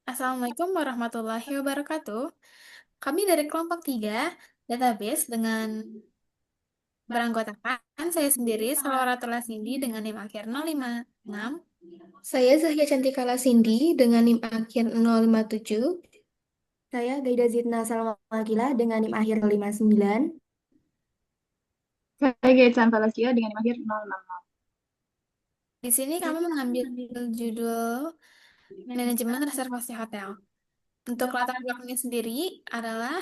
Assalamualaikum warahmatullahi wabarakatuh. Kami dari kelompok 3, database dengan beranggotakan saya sendiri, Salawatullah Cindy dengan NIM akhir 056. Saya Zahya Cantika Lasindi dengan NIM akhir 057. Saya Gaida Zidna Salmagila dengan NIM akhir 059. Saya Gaitsan Valencia dengan akhir 066. Di sini kami mengambil judul manajemen reservasi hotel. Untuk latar belakangnya sendiri adalah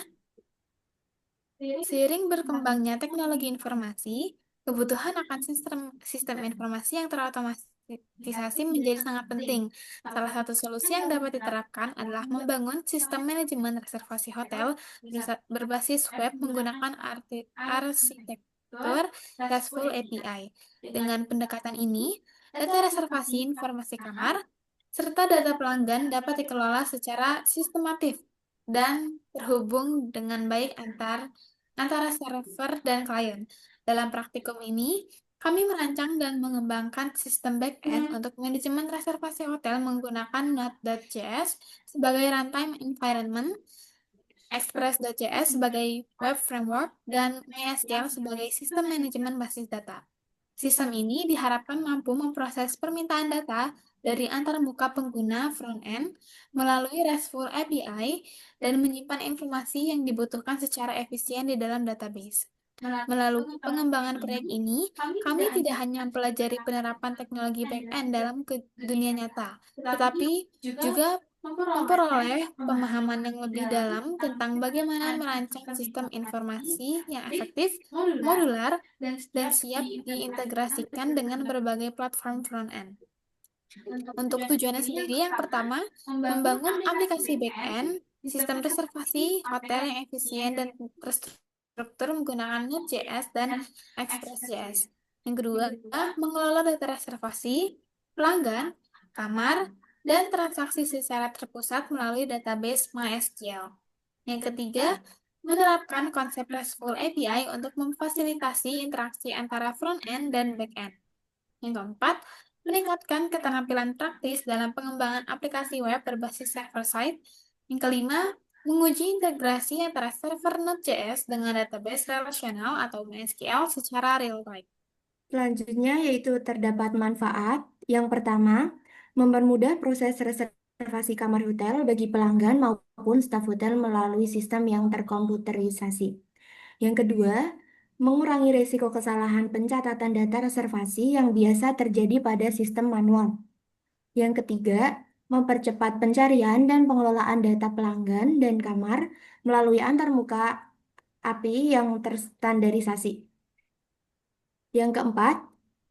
seiring berkembangnya teknologi informasi, kebutuhan akan sistem sistem informasi yang terotomatisasi menjadi sangat penting. Salah satu solusi yang dapat diterapkan adalah membangun sistem manajemen reservasi hotel berbasis web menggunakan arsitektur RESTful API. Dengan pendekatan ini, data reservasi informasi kamar serta data pelanggan dapat dikelola secara sistematis dan terhubung dengan baik antara server dan klien. Dalam praktikum ini, kami merancang dan mengembangkan sistem back-end untuk manajemen reservasi hotel menggunakan Node.js sebagai runtime environment, Express.js sebagai web framework, dan MySQL sebagai sistem manajemen basis data. Sistem ini diharapkan mampu memproses permintaan data dari antarmuka pengguna front-end melalui RESTful API dan menyimpan informasi yang dibutuhkan secara efisien di dalam database. Melalui pengembangan proyek ini, kami tidak hanya mempelajari penerapan teknologi back-end dalam dunia nyata, tetapi juga memperoleh pemahaman yang lebih dalam tentang bagaimana merancang sistem informasi yang efektif, modular, dan siap diintegrasikan dengan berbagai platform front-end. Untuk tujuannya sendiri, yang pertama, membangun aplikasi back-end, sistem reservasi hotel yang efisien dan terstruktur menggunakan Node.js dan Express.js. Yang kedua, mengelola data reservasi, pelanggan, kamar, dan transaksi secara terpusat melalui database MySQL. Yang ketiga, menerapkan konsep RESTful API untuk memfasilitasi interaksi antara front-end dan back-end. Yang keempat, meningkatkan keterampilan praktis dalam pengembangan aplikasi web berbasis server-side. Yang kelima, menguji integrasi antara server Node.js dengan database relasional atau MySQL secara real-time. Selanjutnya yaitu terdapat manfaat. Yang pertama, mempermudah proses reservasi kamar hotel bagi pelanggan maupun staf hotel melalui sistem yang terkomputerisasi. Yang kedua, mengurangi risiko kesalahan pencatatan data reservasi yang biasa terjadi pada sistem manual. Yang ketiga, mempercepat pencarian dan pengelolaan data pelanggan dan kamar melalui antarmuka API yang terstandarisasi. Yang keempat,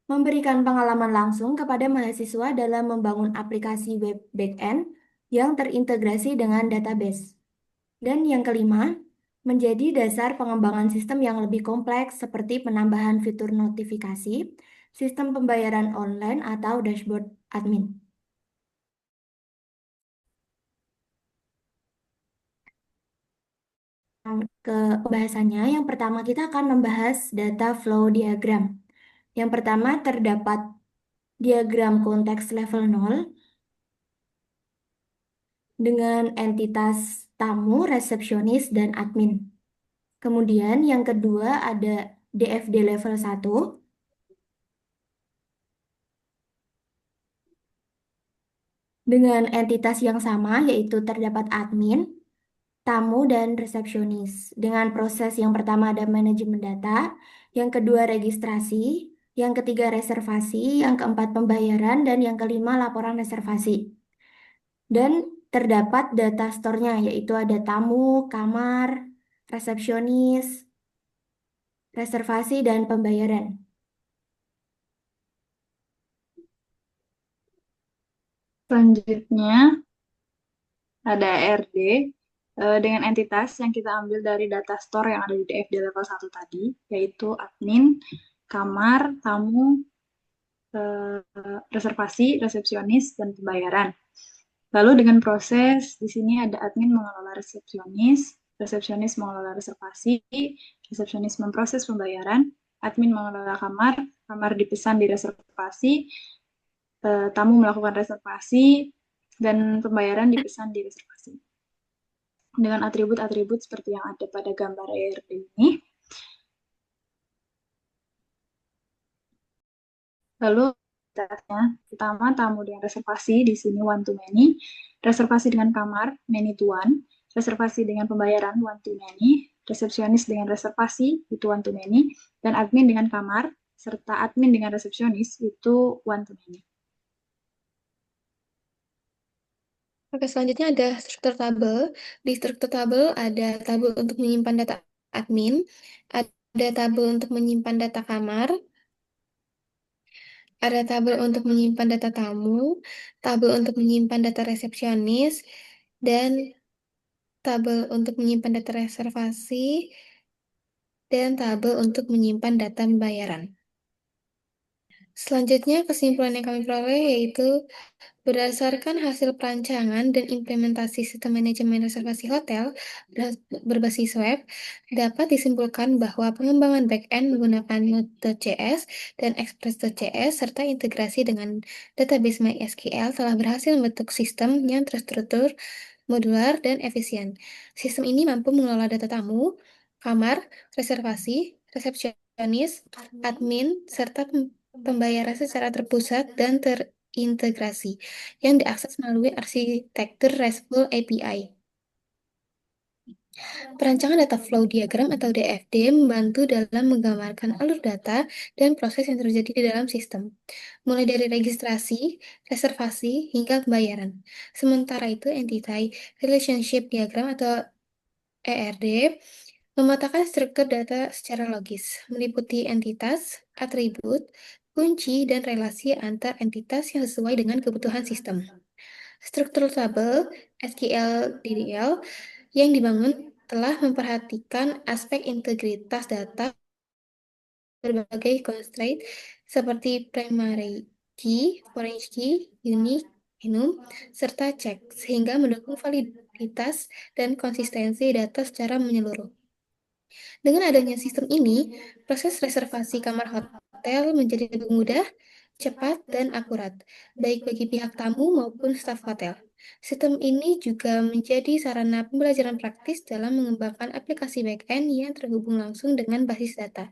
memberikan pengalaman langsung kepada mahasiswa dalam membangun aplikasi web backend yang terintegrasi dengan database. Dan yang kelima, menjadi dasar pengembangan sistem yang lebih kompleks seperti penambahan fitur notifikasi, sistem pembayaran online, atau dashboard admin. Ke pembahasannya, yang pertama kita akan membahas data flow diagram. Yang pertama terdapat diagram konteks level 0 dengan entitas tamu, resepsionis, dan admin. Kemudian yang kedua ada DFD level 1 dengan entitas yang sama yaitu terdapat admin, tamu, dan resepsionis. Dengan proses yang pertama ada manajemen data, yang kedua registrasi, yang ketiga reservasi, yang keempat pembayaran, dan yang kelima laporan reservasi. Dan terdapat data store-nya yaitu ada tamu, kamar, resepsionis, reservasi, dan pembayaran. Selanjutnya ada RD dengan entitas yang kita ambil dari data store yang ada di DFD level 1 tadi, yaitu admin, kamar, tamu, reservasi, resepsionis, dan pembayaran. Lalu dengan proses, di sini ada admin mengelola resepsionis, resepsionis mengelola reservasi, resepsionis memproses pembayaran, admin mengelola kamar, kamar dipesan di reservasi, tamu melakukan reservasi, dan pembayaran dipesan di reservasi. Dengan atribut-atribut seperti yang ada pada gambar ERD ini. Lalu pertama tamu dengan reservasi di sini one to many, reservasi dengan kamar many to one, reservasi dengan pembayaran one to many, resepsionis dengan reservasi itu one to many, dan admin dengan kamar serta admin dengan resepsionis itu one to many. Oke, selanjutnya ada struktur tabel. Di struktur tabel ada tabel untuk menyimpan data admin, ada tabel untuk menyimpan data kamar, ada tabel untuk menyimpan data tamu, tabel untuk menyimpan data resepsionis, dan tabel untuk menyimpan data reservasi, dan tabel untuk menyimpan data pembayaran. Selanjutnya, kesimpulan yang kami peroleh yaitu berdasarkan hasil perancangan dan implementasi sistem manajemen reservasi hotel berbasis web, dapat disimpulkan bahwa pengembangan back-end menggunakan Node.js dan Express.js serta integrasi dengan database MySQL telah berhasil membentuk sistem yang terstruktur, modular, dan efisien. Sistem ini mampu mengelola data tamu, kamar, reservasi, resepsionis, admin, serta pembayaran secara terpusat dan terintegrasi yang diakses melalui arsitektur RESTful API. Perancangan data flow diagram atau DFD membantu dalam menggambarkan alur data dan proses yang terjadi di dalam sistem, mulai dari registrasi, reservasi, hingga pembayaran. Sementara itu, Entity Relationship Diagram atau ERD memetakan struktur data secara logis, meliputi entitas, atribut, kunci, dan relasi antar entitas yang sesuai dengan kebutuhan sistem. Struktur tabel SQL DDL yang dibangun telah memperhatikan aspek integritas data berbagai constraint seperti primary key, foreign key, unique, enum, serta check, sehingga mendukung validitas dan konsistensi data secara menyeluruh. Dengan adanya sistem ini, proses reservasi kamar hotel menjadi lebih mudah, cepat, dan akurat, baik bagi pihak tamu maupun staf hotel. Sistem ini juga menjadi sarana pembelajaran praktis dalam mengembangkan aplikasi back-end yang terhubung langsung dengan basis data,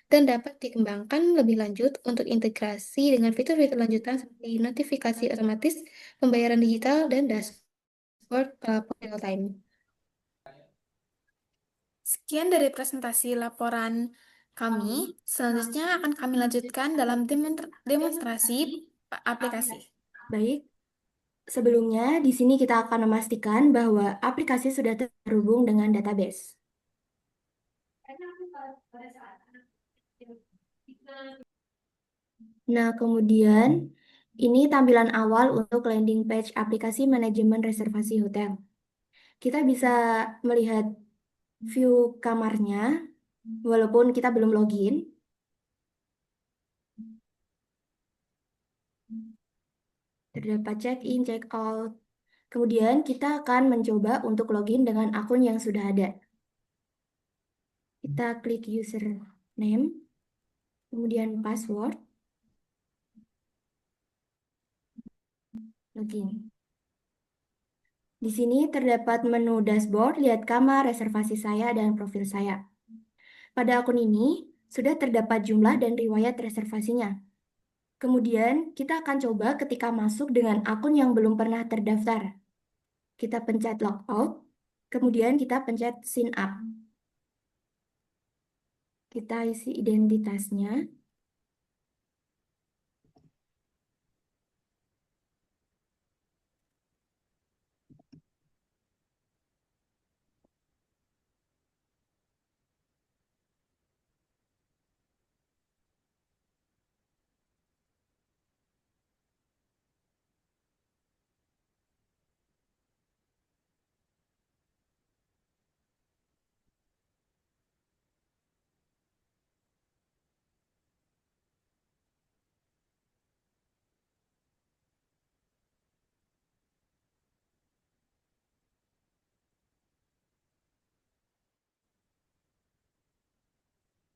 dan dapat dikembangkan lebih lanjut untuk integrasi dengan fitur-fitur lanjutan seperti notifikasi otomatis, pembayaran digital, dan dashboard pelapor real time. Sekian dari presentasi laporan kami. Selanjutnya akan kami lanjutkan dalam demonstrasi aplikasi. Baik, sebelumnya di sini kita akan memastikan bahwa aplikasi sudah terhubung dengan database. Nah, kemudian ini tampilan awal untuk landing page aplikasi manajemen reservasi hotel. Kita bisa melihat view kamarnya walaupun kita belum login. Terdapat check-in, check-out. Kemudian kita akan mencoba untuk login dengan akun yang sudah ada. Kita klik username, kemudian password, login. Di sini terdapat menu dashboard, lihat kamar, reservasi saya, dan profil saya. Pada akun ini, sudah terdapat jumlah dan riwayat reservasinya. Kemudian, kita akan coba ketika masuk dengan akun yang belum pernah terdaftar. Kita pencet logout, kemudian kita pencet sign up. Kita isi identitasnya.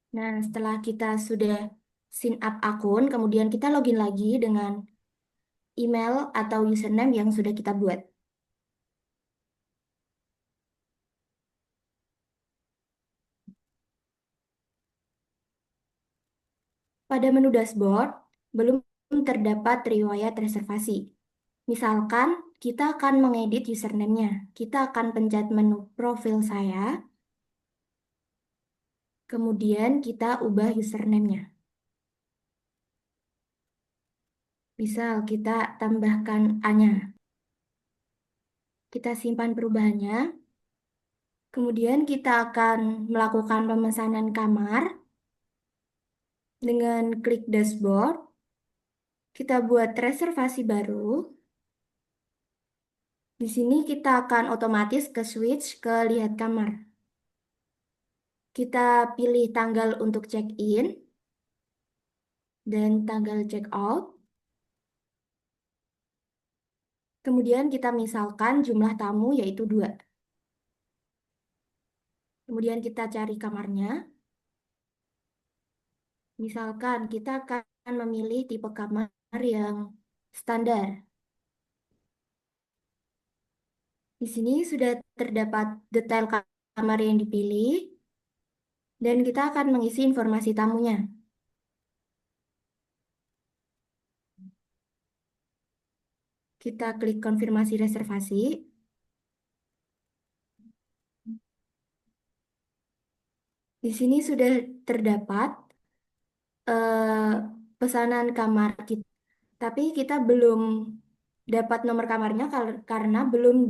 Nah, setelah kita sudah sign up akun, kemudian kita login lagi dengan email atau username yang sudah kita buat. Pada menu dashboard, belum terdapat riwayat reservasi. Misalkan, kita akan mengedit username-nya. Kita akan pencet menu profil saya, kemudian kita ubah username-nya. Misal, kita tambahkan A-nya. Kita simpan perubahannya. Kemudian kita akan melakukan pemesanan kamar dengan klik dashboard. Kita buat reservasi baru. Di sini kita akan otomatis ke switch ke lihat kamar. Kita pilih tanggal untuk check-in dan tanggal check-out. Kemudian kita misalkan jumlah tamu yaitu 2. Kemudian kita cari kamarnya. Misalkan kita akan memilih tipe kamar yang standar. Di sini sudah terdapat detail kamar yang dipilih dan kita akan mengisi informasi tamunya. Kita klik konfirmasi reservasi. Di sini sudah terdapat pesanan kamar kita, tapi kita belum dapat nomor kamarnya karena belum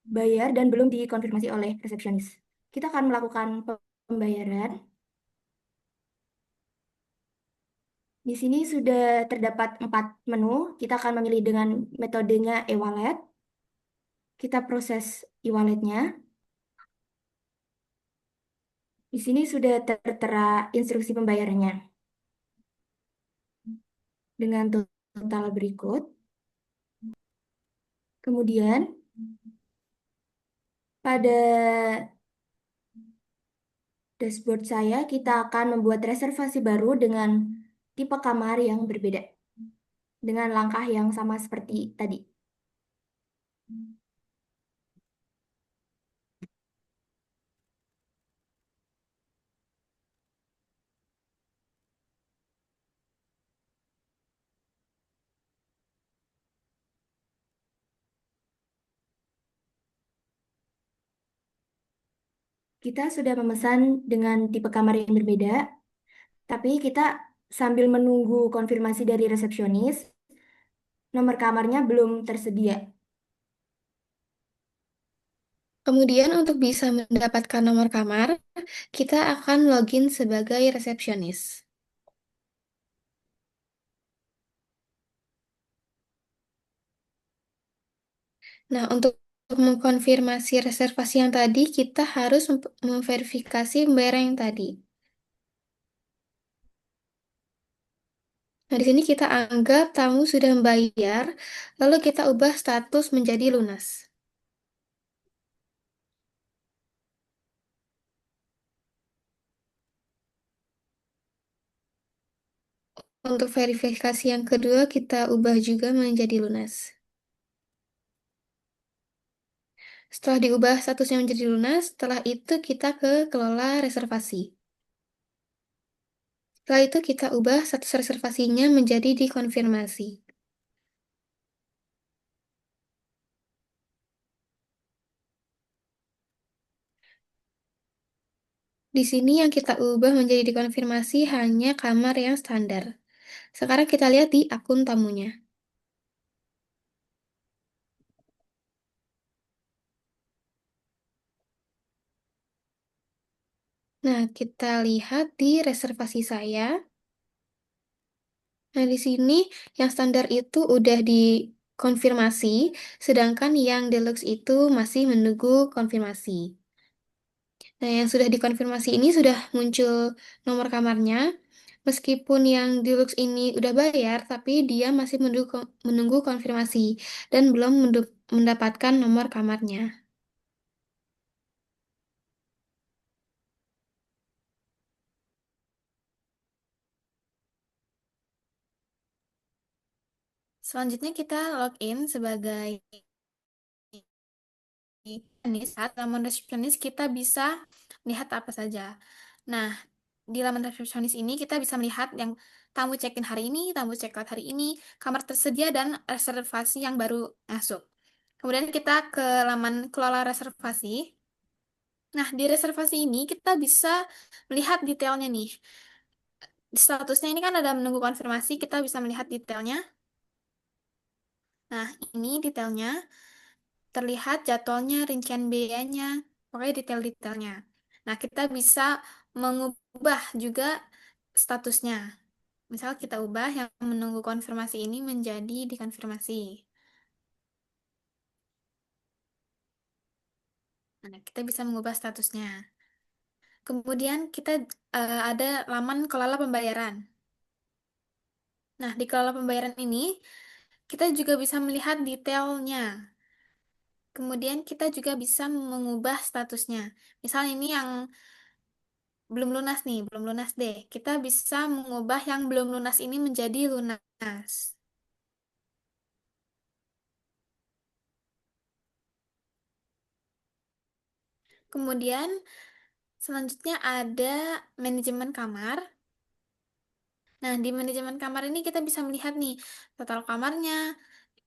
dibayar dan belum dikonfirmasi oleh resepsionis. Kita akan melakukan pembayaran. Di sini sudah terdapat 4 menu. Kita akan memilih dengan metodenya e-wallet. Kita proses e-walletnya. Di sini sudah tertera instruksi pembayarannya dengan total berikut. Kemudian pada dashboard saya kita akan membuat reservasi baru dengan tipe kamar yang berbeda dengan langkah yang sama seperti tadi. Kita sudah memesan dengan tipe kamar yang berbeda, tapi kita sambil menunggu konfirmasi dari resepsionis, nomor kamarnya belum tersedia. Kemudian untuk bisa mendapatkan nomor kamar, kita akan login sebagai resepsionis. Nah, untuk mengkonfirmasi reservasi yang tadi, kita harus memverifikasi pembayaran yang tadi. Nah, di sini kita anggap tamu sudah membayar, lalu kita ubah status menjadi lunas. Untuk verifikasi yang kedua, kita ubah juga menjadi lunas. Setelah diubah statusnya menjadi lunas, setelah itu kita ke kelola reservasi. Setelah itu kita ubah status reservasinya menjadi dikonfirmasi. Di sini yang kita ubah menjadi dikonfirmasi hanya kamar yang standar. Sekarang kita lihat di akun tamunya. Nah, kita lihat di reservasi saya. Nah, di sini yang standar itu udah dikonfirmasi, sedangkan yang deluxe itu masih menunggu konfirmasi. Nah, yang sudah dikonfirmasi ini sudah muncul nomor kamarnya. Meskipun yang deluxe ini udah bayar, tapi dia masih menunggu konfirmasi dan belum mendapatkan nomor kamarnya. Selanjutnya kita login sebagai saat laman resepsionis kita bisa melihat apa saja. Nah, di laman resepsionis ini kita bisa melihat yang tamu check-in hari ini, tamu check-out hari ini, kamar tersedia, dan reservasi yang baru masuk. Kemudian kita ke laman kelola reservasi. Nah, di reservasi ini kita bisa melihat detailnya nih. Di statusnya ini kan ada menunggu konfirmasi, kita bisa melihat detailnya. Nah, ini detailnya. Terlihat jadwalnya, rincian biayanya, pokoknya detail-detailnya. Nah, kita bisa mengubah juga statusnya. Misal kita ubah yang menunggu konfirmasi ini menjadi dikonfirmasi. Nah, kita bisa mengubah statusnya. Kemudian kita ada laman kelola pembayaran. Nah, di kelola pembayaran ini kita juga bisa melihat detailnya. Kemudian kita juga bisa mengubah statusnya. Misal ini yang belum lunas nih, belum lunas deh. Kita bisa mengubah yang belum lunas ini menjadi lunas. Kemudian selanjutnya ada manajemen kamar. Nah, di manajemen kamar ini kita bisa melihat nih total kamarnya,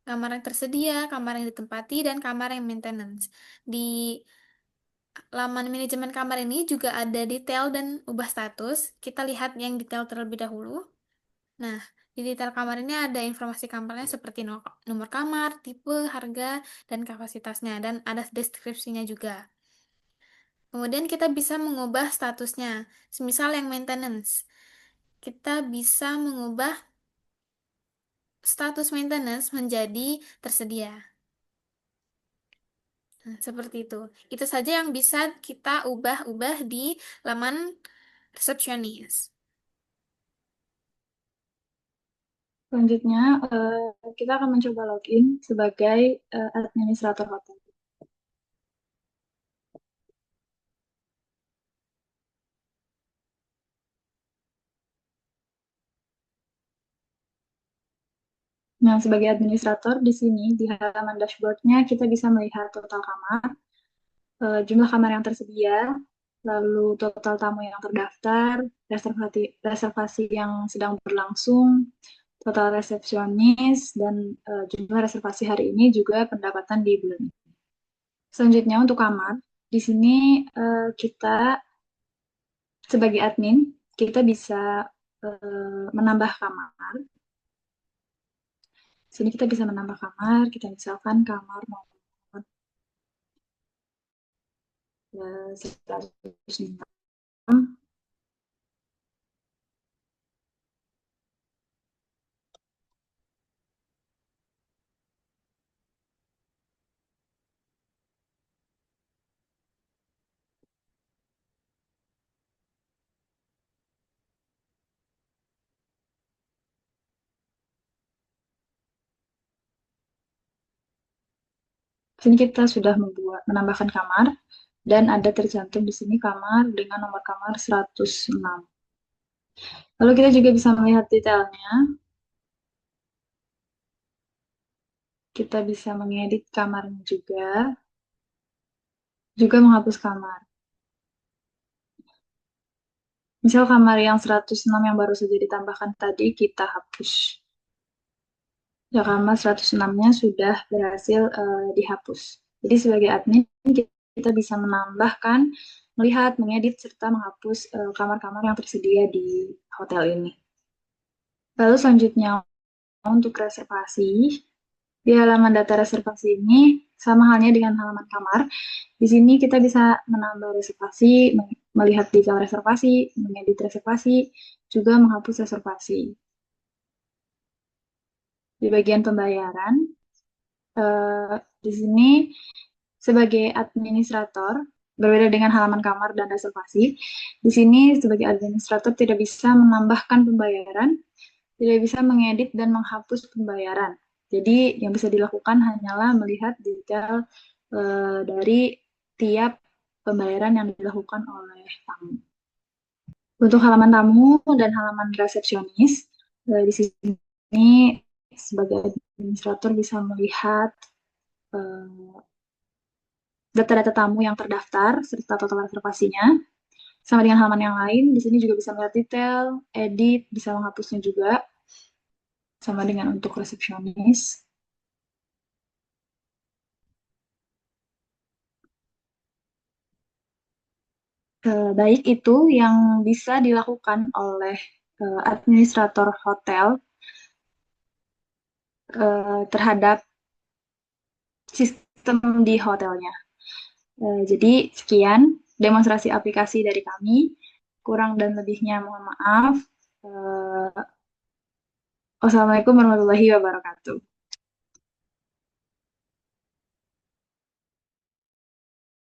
kamar yang tersedia, kamar yang ditempati, dan kamar yang maintenance. Di laman manajemen kamar ini juga ada detail dan ubah status. Kita lihat yang detail terlebih dahulu. Nah, di detail kamar ini ada informasi kamarnya seperti nomor kamar, tipe, harga, dan kapasitasnya, dan ada deskripsinya juga. Kemudian kita bisa mengubah statusnya, semisal yang maintenance. Kita bisa mengubah status maintenance menjadi tersedia. Nah, seperti itu. Itu saja yang bisa kita ubah-ubah di laman resepsionis. Selanjutnya, kita akan mencoba login sebagai administrator hotel. Nah, sebagai administrator di sini di halaman dashboardnya kita bisa melihat total kamar, jumlah kamar yang tersedia, lalu total tamu yang terdaftar, reservasi yang sedang berlangsung, total resepsionis, dan jumlah reservasi hari ini juga pendapatan di bulan ini. Selanjutnya untuk kamar, di sini kita sebagai admin, kita bisa menambah kamar. Di sini kita bisa menambah kamar, kita misalkan kamar nomor 106. Di sini kita sudah menambahkan kamar dan ada tercantum di sini kamar dengan nomor kamar 106. Lalu kita juga bisa melihat detailnya. Kita bisa mengedit kamarnya juga menghapus kamar. Misal kamar yang 106 yang baru saja ditambahkan tadi kita hapus. Ya, kamar 106-nya sudah berhasil dihapus. Jadi sebagai admin kita bisa menambahkan, melihat, mengedit, serta menghapus kamar-kamar yang tersedia di hotel ini. Lalu selanjutnya untuk reservasi, di halaman data reservasi ini sama halnya dengan halaman kamar. Di sini kita bisa menambah reservasi, melihat detail reservasi, mengedit reservasi, juga menghapus reservasi. Di bagian pembayaran, di sini sebagai administrator, berbeda dengan halaman kamar dan reservasi, di sini sebagai administrator tidak bisa menambahkan pembayaran, tidak bisa mengedit dan menghapus pembayaran. Jadi yang bisa dilakukan hanyalah melihat detail dari tiap pembayaran yang dilakukan oleh tamu. Untuk halaman tamu dan halaman resepsionis, di sini sebagai Administrator bisa melihat data-data tamu yang terdaftar serta total reservasinya. Sama dengan halaman yang lain, di sini juga bisa melihat detail, edit, bisa menghapusnya juga. Sama dengan untuk resepsionis. Baik itu yang bisa dilakukan oleh administrator hotel terhadap sistem di hotelnya. Jadi sekian demonstrasi aplikasi dari kami. Kurang dan lebihnya mohon maaf. Wassalamualaikum warahmatullahi wabarakatuh.